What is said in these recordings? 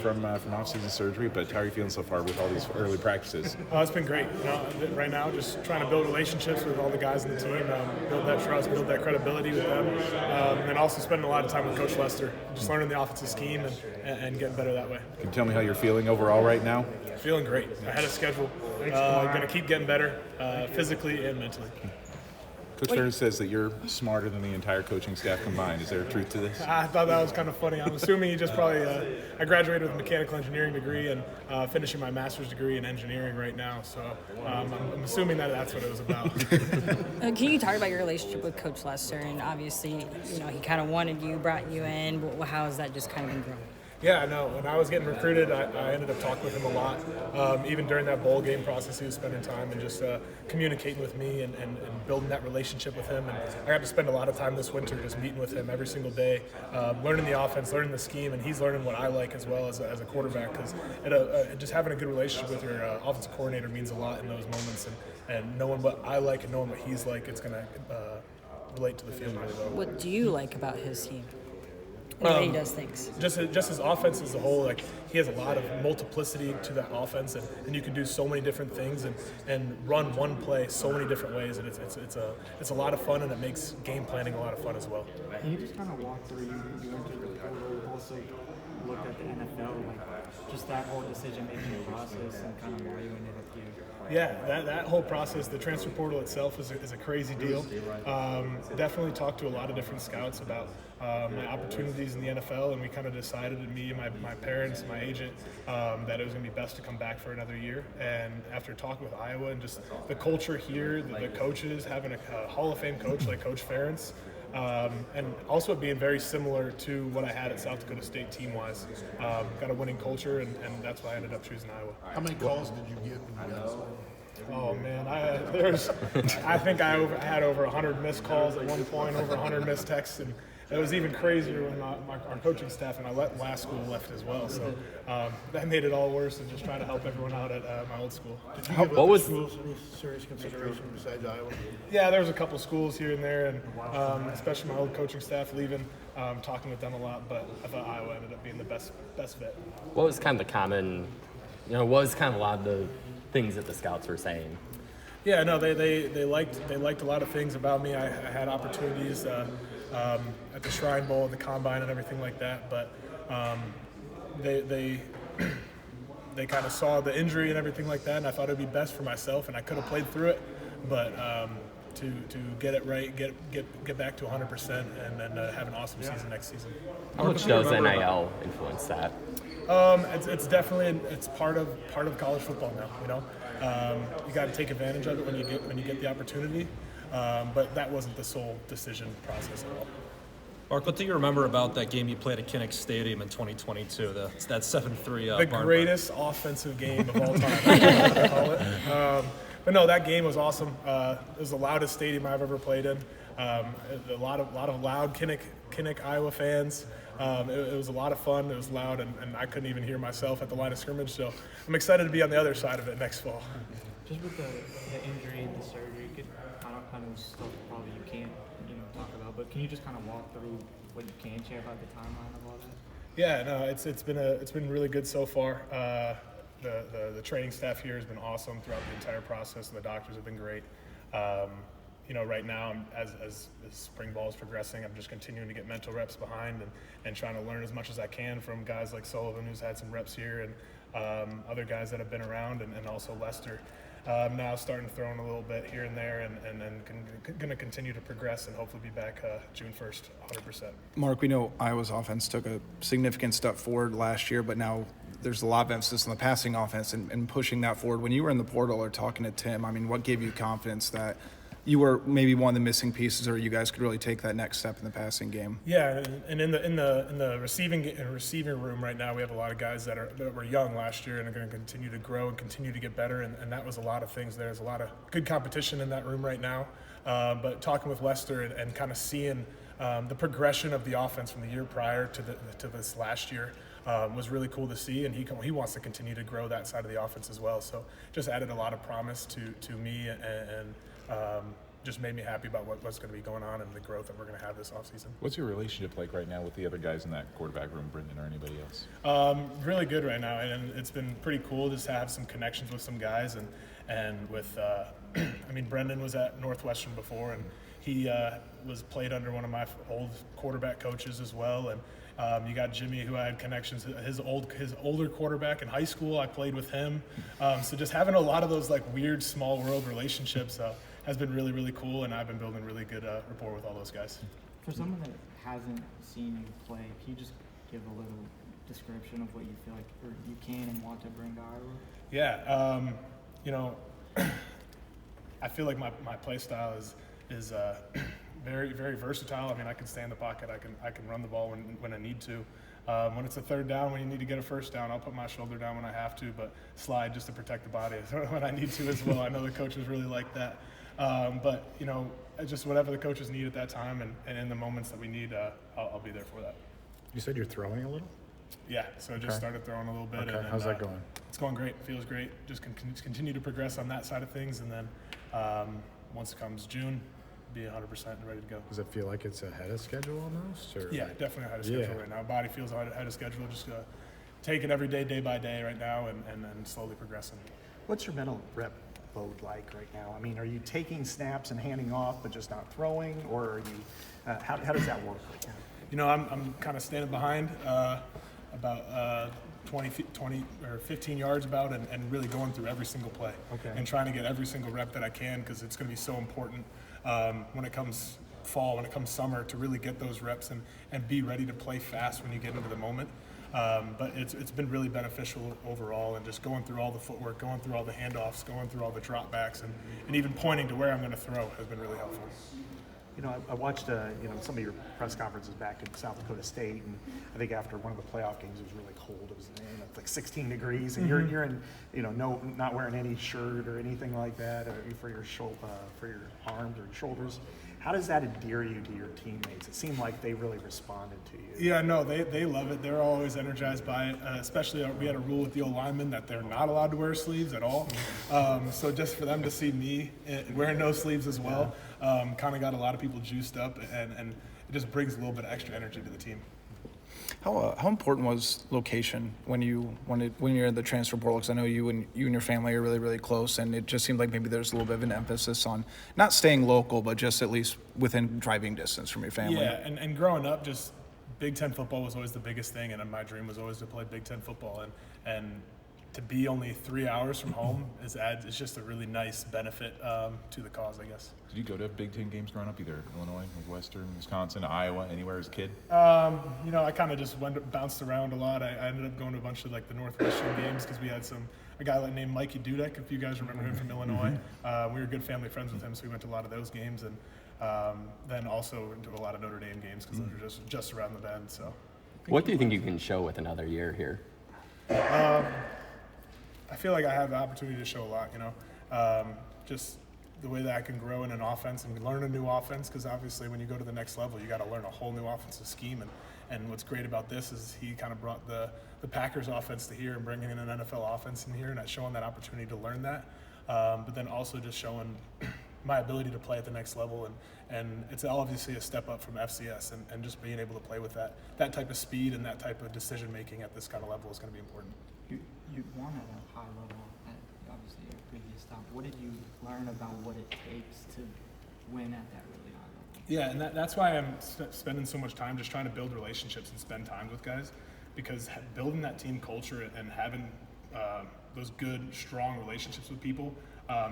from off-season surgery, but how are you feeling so far with all these early practices? It's been great. Right now, just trying to build relationships with all the guys in the team, build that trust, build that credibility with them, and also spending a lot of time with Coach Lester, just learning the offensive scheme and getting better that way. Can you tell me how you're feeling overall right now? Feeling great. Ahead of schedule. Going to keep getting better physically and mentally. Coach Ferris says that you're smarter than the entire coaching staff combined. Is there a truth to this? I thought that was kind of funny. I'm assuming he just probably I graduated with a mechanical engineering degree and finishing my master's degree in engineering right now. So I'm assuming that's what it was about. Can you talk about your relationship with Coach Lester? And obviously, he kind of wanted you, brought you in. But how has that just kind of been growing? Yeah, no. When I was getting recruited, I ended up talking with him a lot. Even during that bowl game process, he was spending time and just communicating with me and building that relationship with him. And I got to spend a lot of time this winter just meeting with him every single day, learning the offense, learning the scheme, and he's learning what I like as well as a quarterback. Because just having a good relationship with your offensive coordinator means a lot in those moments. And knowing what I like and knowing what he's like, it's going to relate to the field really well. What do you like about his team? The way he does things. Just his offense as a whole, like he has a lot of multiplicity to that offense, and you can do so many different things and run one play so many different ways, and it's a lot of fun, and it makes game planning a lot of fun as well. Can you just kind of walk through you entered the portal, also looked at the NFL, like just that whole decision-making process and kind of why you ended up here? Yeah, that whole process, the transfer portal itself is a crazy deal. Definitely talked to a lot of different scouts about my opportunities in the NFL, and we kind of decided, me and my parents, my agent, that it was going to be best to come back for another year. And after talking with Iowa and just the culture here, the coaches, having a Hall of Fame coach like Coach Ferentz, and also being very similar to what I had at South Dakota State team-wise. Got a winning culture, and that's why I ended up choosing Iowa. How many calls did you get when you got started? Oh man, I think I had over 100 missed calls at one point, over 100 missed texts, and it was even crazier when our coaching staff and my last school left as well. So that made it all worse, and just trying to help everyone out at my old school. Did you give other schools any serious consideration besides Iowa? Yeah, there was a couple schools here and there, and especially my old coaching staff leaving, talking with them a lot. But I thought Iowa ended up being the best fit. What was kind of the common, what was kind of a lot of the things that the scouts were saying? Yeah, no, they liked a lot of things about me. I had opportunities at the Shrine Bowl, the Combine, and everything like that. But they kind of saw the injury and everything like that, and I thought it would be best for myself, and I could have played through it, but to get it right, get back to 100%, and then have an awesome season next season. How much does NIL influence that? It's definitely it's part of college football now. You got to take advantage of it when you get the opportunity. But that wasn't the sole decision process at all. Mark, what do you remember about that game you played at Kinnick Stadium in 2022? That 7-3. The greatest offensive game of all time. I call it. But no, that game was awesome. It was the loudest stadium I've ever played in. A lot of loud Kinnick, Iowa fans. It was a lot of fun. It was loud, and I couldn't even hear myself at the line of scrimmage. So I'm excited to be on the other side of it next fall. Just with the injury and the surgery, I know stuff probably you can't talk about, but can you just kind of walk through what you can share about the timeline of all that? Yeah, no, it's been really good so far. The training staff here has been awesome throughout the entire process, and the doctors have been great. Right now, as spring ball is progressing, I'm just continuing to get mental reps behind and trying to learn as much as I can from guys like Sullivan, who's had some reps here, and other guys that have been around, and also Lester. Now starting to throw in a little bit here and there, and then going to continue to progress and hopefully be back June 1st, 100%. Mark, we know Iowa's offense took a significant step forward last year, but now there's a lot of emphasis on the passing offense and pushing that forward. When you were in the portal or talking to Tim, what gave you confidence that you were maybe one of the missing pieces, or you guys could really take that next step in the passing game? Yeah, and in the receiving room right now, we have a lot of guys that were young last year and are going to continue to grow and continue to get better, and that was a lot of things. There's a lot of good competition in that room right now. But talking with Lester and kind of seeing the progression of the offense from the year prior to this last year was really cool to see, and he wants to continue to grow that side of the offense as well. So just added a lot of promise to me and just made me happy about what's going to be going on and the growth that we're going to have this offseason. What's your relationship like right now with the other guys in that quarterback room, Brendan or anybody else? Really good right now, and it's been pretty cool just to have some connections with some guys, and with I mean, Brendan was at Northwestern before, and he was played under one of my old quarterback coaches as well, and you got Jimmy, who I had connections. His older quarterback in high school, I played with him. So just having a lot of those like weird small world relationships has been really, really cool, and I've been building really good rapport with all those guys. For someone that hasn't seen you play, can you just give a little description of what you feel like or you can and want to bring to Iowa? Yeah, you know, I feel like my play style is very, very versatile. I mean, I can stay in the pocket. I can run the ball when I need to. When it's a third down, when you need to get a first down, I'll put my shoulder down when I have to, but slide just to protect the body when I need to as well. I know the coaches really like that. But, you know, just whatever the coaches need at that time and in the moments that we need, I'll be there for that. You said you're throwing a little? Yeah, so I just started throwing a little bit. Okay, and how's that going? It's going great. Feels great. Just continue to progress on that side of things, and then once it comes June, be 100% and ready to go. Does it feel like it's ahead of schedule almost? Or Yeah, definitely ahead of schedule right now. Body feels ahead of schedule. Just take it every day, day by day right now, and slowly progressing. What's your mental rep load like right now? I mean, are you taking snaps and handing off but just not throwing, or are you, how does that work right now? You know, I'm kind of standing behind about 20 or 15 yards about and really going through every single play and trying to get every single rep that I can, because it's going to be so important when it comes fall, when it comes summer, to really get those reps and be ready to play fast when you get into the moment. But it's been really beneficial overall, and just going through all the footwork, going through all the handoffs, going through all the dropbacks, and even pointing to where I'm going to throw has been really helpful. You know, I watched some of your press conferences back in South Dakota State, and I think after one of the playoff games, it was really cold. It was like 16 degrees, and you're in, not wearing any shirt or anything like that for your for your arms or your shoulders. How does that endear you to your teammates? It seemed like they really responded to you. Yeah, no, they love it. They're always energized by it. Especially, we had a rule with the O-linemen that they're not allowed to wear sleeves at all. So just for them to see me wearing no sleeves as well, kind of got a lot of people juiced up, and it just brings a little bit of extra energy to the team. How important was location when you're in the transfer portal? Because I know you and your family are really, really close, and it just seemed like maybe there's a little bit of an emphasis on not staying local, but just at least within driving distance from your family. Yeah, and growing up, just Big Ten football was always the biggest thing, and my dream was always to play Big Ten football, and to be only 3 hours from home is just a really nice benefit to the cause, I guess. Did you go to Big Ten games growing up, either Illinois, Northwestern, Wisconsin, Iowa, anywhere as a kid? I kind of just bounced around a lot. I ended up going to a bunch of like the Northwestern games because we had a guy named Mikey Dudek, if you guys remember him from Illinois. We were good family friends with him, so we went to a lot of those games, and then also into a lot of Notre Dame games because those were just around the bend. So, What do you think you can show with another year here? I feel like I have the opportunity to show a lot, just the way that I can grow in an offense and learn a new offense, because obviously when you go to the next level, you got to learn a whole new offensive scheme. And what's great about this is he kind of brought the Packers offense to here and bringing in an NFL offense in here, and showing that opportunity to learn that. But then also just showing my ability to play at the next level, and it's obviously a step up from FCS, and just being able to play with that type of speed and that type of decision making at this kind of level is going to be important. You won at a high level at obviously your previous stop. What did you learn about what it takes to win at that really high level? Yeah, and that's why I'm spending so much time just trying to build relationships and spend time with guys, because building that team culture and having those good, strong relationships with people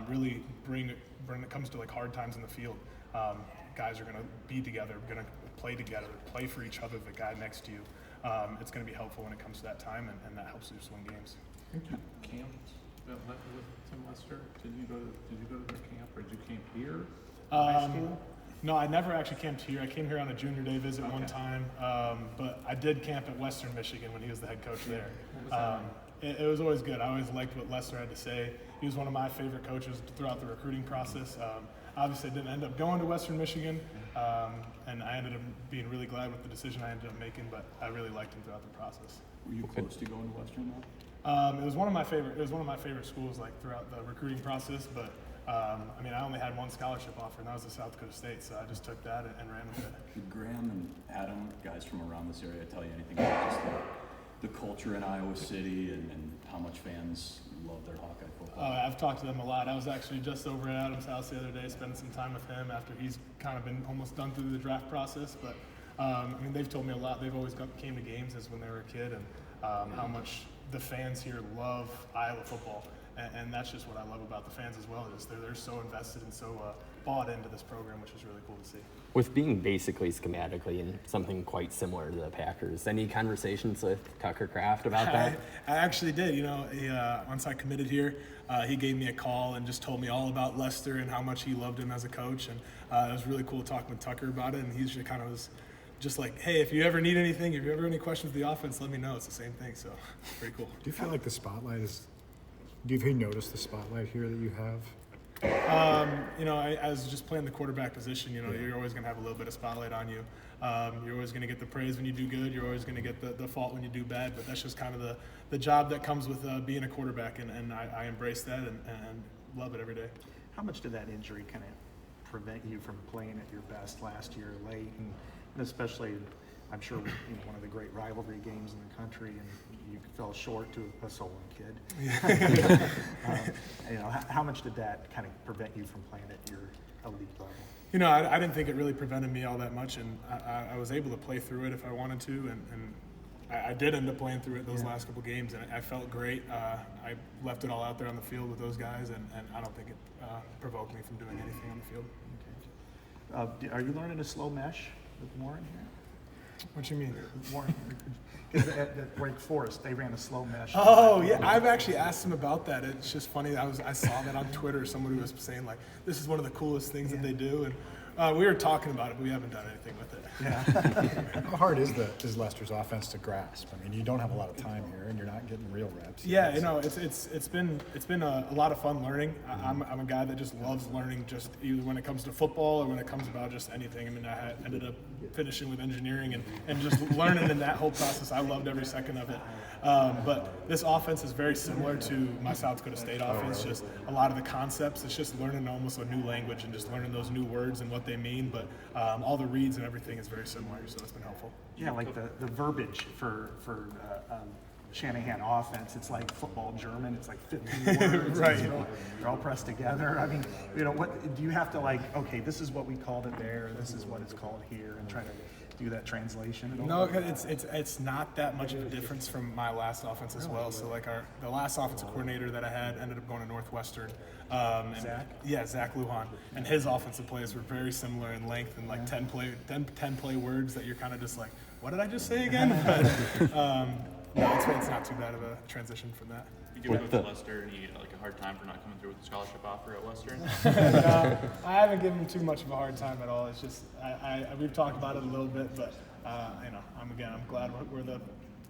really bring when it comes to like hard times in the field. Guys are going to be together, going to play together, play for each other, the guy next to you. It's going to be helpful when it comes to that time, and that helps you just win games. Did you camp with Tim Lester? Did you go to their camp, or did you camp here? High school? No, I never actually camped here. I came here on a junior day visit one time, but I did camp at Western Michigan when he was the head coach there. It was always good. I always liked what Lester had to say. He was one of my favorite coaches throughout the recruiting process. Obviously, I didn't end up going to Western Michigan, and I ended up being really glad with the decision I ended up making, but I really liked him throughout the process. Were you close to going to Western though? It was one of my favorite schools, like throughout the recruiting process, but I mean, I only had one scholarship offer, and that was to South Dakota State, so I just took that and ran with it. Did Graham and Adam, guys from around this area, tell you anything about just the culture in Iowa City and how much fans love their Hawkeye football? I've talked to them a lot. I was actually just over at Adam's house the other day, spending some time with him after he's kind of been almost done through the draft process. But I mean, they've told me a lot. They've always came to games as when they were a kid, and how much the fans here love Iowa football. And that's just what I love about the fans as well, is they're so invested and so bought into this program, which is really cool to see. With being basically schematically and something quite similar to the Packers, any conversations with Tucker Kraft about that? I actually did. You know, once I committed here, he gave me a call and just told me all about Lester and how much he loved him as a coach. And it was really cool talking with Tucker about it. And he's just kind of was just like, hey, if you ever need anything, if you ever have any questions with the offense, let me know. It's the same thing. So pretty cool. Do you feel like the spotlight is? Do you notice the spotlight here that you have? You know, as just playing the quarterback position, you know, you're always going to have a little bit of spotlight on you. You're always going to get the praise when you do good. You're always going to get the fault when you do bad. But that's just kind of the job that comes with being a quarterback, and I embrace that and love it every day. How much did that injury kind of prevent you from playing at your best last year late, and especially, I'm sure, one of the great rivalry games in the country, and you fell short to a Solon kid. How much did that kind of prevent you from playing at your elite level? You know, I didn't think it really prevented me all that much, and I was able to play through it if I wanted to, and I did end up playing through it those last couple games, and I felt great. I left it all out there on the field with those guys, and I don't think it provoked me from doing anything on the field. Okay. Are you learning to slow mesh with Warren here? What you mean? Warren, because at Wake Forest, they ran a slow mesh. Oh, yeah. I've actually asked him about that. It's just funny. I saw that on Twitter. Somebody was saying, like, this is one of the coolest things that they do. And we were talking about it, but we haven't done anything with it. Yeah. How hard is Lester's offense to grasp? I mean, you don't have a lot of time here, and you're not getting real reps. Yeah, you know, it's been a lot of fun learning. I'm a guy that just loves learning, just either when it comes to football or when it comes about just anything. I mean, I ended up finishing with engineering and just learning in that whole process. I loved every second of it. But this offense is very similar to my South Dakota State offense. Just a lot of the concepts. It's just learning almost a new language and just learning those new words and what they mean. But all the reads and everything is very similar, so it's been helpful. Yeah, like the verbiage for Shanahan offense, it's like football German. It's like 15 words. Right. They're all pressed together. I mean, what do you have to okay, this is what we called it there, this is what it's called here, and try to do that translation at all? No, it's not that much of a difference from my last offense as well. So like the last offensive coordinator that I had ended up going to Northwestern. Zach? Yeah, Zach Lujan. And his offensive plays were very similar in length and like 10 play words that you're kind of just like, what did I just say again? But no, it's not too bad of a transition from that. You give it to Lester, and he had like a hard time for not coming through with the scholarship offer at Western. No, I haven't given him too much of a hard time at all. It's just we've talked about it a little bit, but I'm glad we're the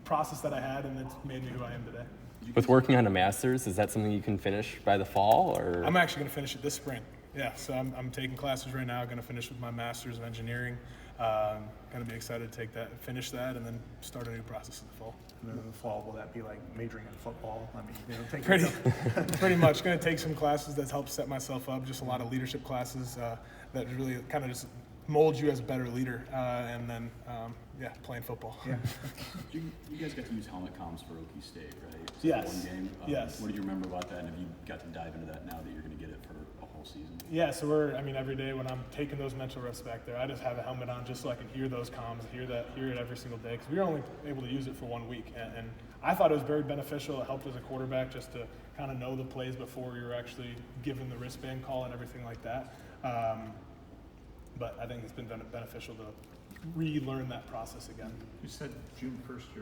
process that I had, and it's made me who I am today. With working on a master's, is that something you can finish by the fall, or? I'm actually going to finish it this spring. Yeah, so I'm taking classes right now. Going to finish with my master's of engineering. Going to be excited to finish that, and then start a new process in the fall. In the fall, will that be like majoring in football? I mean, take pretty much. Going to take some classes that help set myself up. Just a lot of leadership classes that really kind of just mold you as a better leader, and then playing football. Yeah. You guys got to use helmet comms for Okie State, right? Yes. One game. Yes. What do you remember about that? And have you got to dive into that now that you're going to get it for a whole season? Yeah. So every day when I'm taking those mental reps back there, I just have a helmet on just so I can hear those comms, hear it every single day. Because we were only able to use it for 1 week, and I thought it was very beneficial. It helped as a quarterback just to kind of know the plays before we were actually given the wristband call and everything like that. But I think it's been beneficial to relearn that process again. You said June 1st.